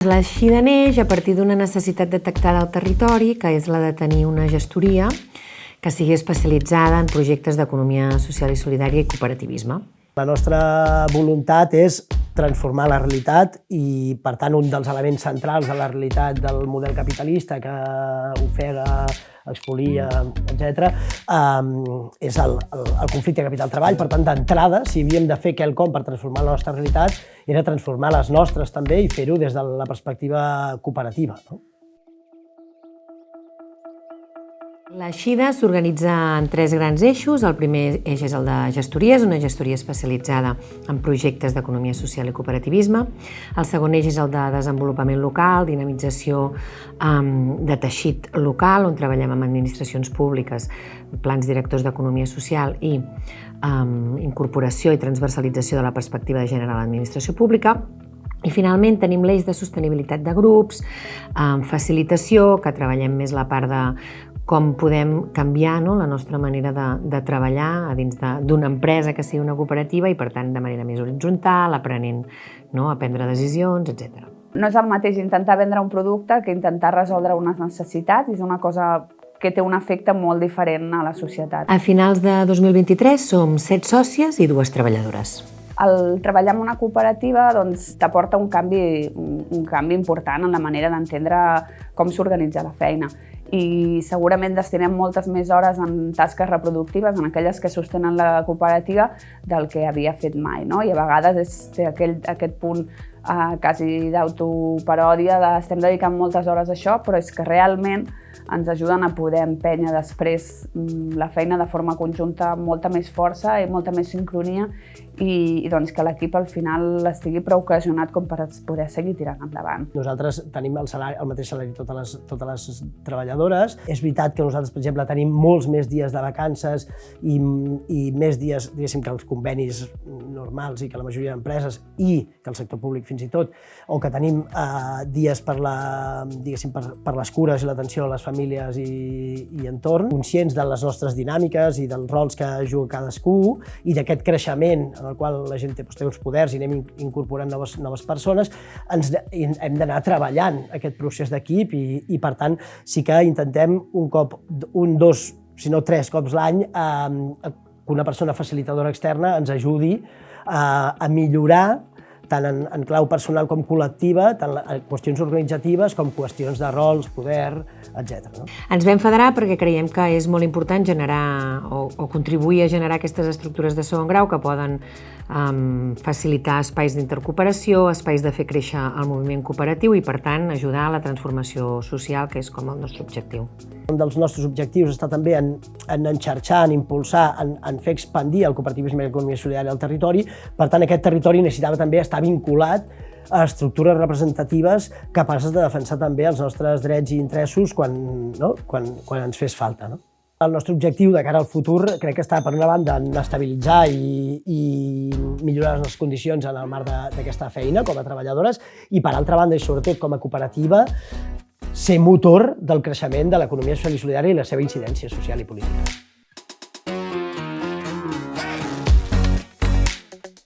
L'Eixida neix a partir d'una necessitat detectada al territori, que és la de tenir una gestoria que sigui especialitzada en projectes d'economia social i solidària i cooperativisme. La nostra voluntat és transformar la realitat i, per tant, un dels elements centrals de la realitat del model capitalista que ofega, expolia, etc., és el conflicte capital-treball. Per tant, d'entrada, si havíem de fer quelcom per transformar la nostra realitat, era transformar les nostres també i fer-ho des de la perspectiva cooperativa. L'Eixida s'organitza en 3 grans eixos. El primer eix és el de gestories, una gestoria especialitzada en projectes d'economia social i cooperativisme. El segon eix és el de desenvolupament local, dinamització de teixit local, on treballem amb administracions públiques, plans directors d'economia social i incorporació i transversalització de la perspectiva de gènere a l'administració pública. I finalment tenim l'eix de sostenibilitat de grups, facilitació, que treballem més la part de com podem canviar la nostra manera de treballar a dins d'una empresa que sigui una cooperativa i, per tant, de manera més horitzontal, aprenent a prendre decisions, etc. No és el mateix intentar vendre un producte que intentar resoldre unes necessitats. És una cosa que té un efecte molt diferent a la societat. A finals de 2023 som 7 sòcies i 2 treballadores. El treballar en una cooperativa t'aporta un canvi important en la manera d'entendre com s'organitza la feina. I segurament destinem moltes més hores en tasques reproductives, en aquelles que sostenen la cooperativa, del que havia fet mai. I a vegades té aquest punt quasi d'autoparòdia de estem dedicant moltes hores a això, però és que realment ens ajuden a poder empènyer després la feina de forma conjunta amb molta més força i molta més sincronia i que l'equip al final estigui prou cohesionat com per poder seguir tirant endavant. Nosaltres tenim el mateix salari totes les treballadores. És veritat que nosaltres, per exemple, tenim molts més dies de vacances i més dies, diguéssim, que els convenis normals i que la majoria d'empreses i que el sector públic fins i tot, o que tenim dies per les cures i l'atenció a les famílies i entorn, conscients de les nostres dinàmiques i dels rols que juga cadascú i d'aquest creixement en el qual la gent té uns poders i anem incorporant noves persones, hem d'anar treballant aquest procés d'equip i, per tant, sí que intentem un, 2, si no 3 cops l'any que una persona facilitadora externa ens ajudi a millorar tant en clau personal com col·lectiva, tant qüestions organitzatives com qüestions de rols, poder, etc. Ens vam federar perquè creiem que és molt important generar o contribuir a generar aquestes estructures de segon grau que poden facilitar espais d'intercooperació, espais de fer créixer el moviment cooperatiu i, per tant, ajudar a la transformació social, que és com el nostre objectiu. Un dels nostres objectius està també en enxarxar, en impulsar, en fer expandir el cooperativisme i l'economia solidària al territori. Per tant, aquest territori necessitava també estar vinculat a estructures representatives capaces de defensar també els nostres drets i interessos quan ens fes falta. El nostre objectiu de cara al futur crec que està, per una banda, en estabilitzar i millorar les condicions en el marc d'aquesta feina com a treballadores i, per altra banda, i sobretot com a cooperativa, ser motor del creixement de l'economia social i solidària i la seva incidència social i política.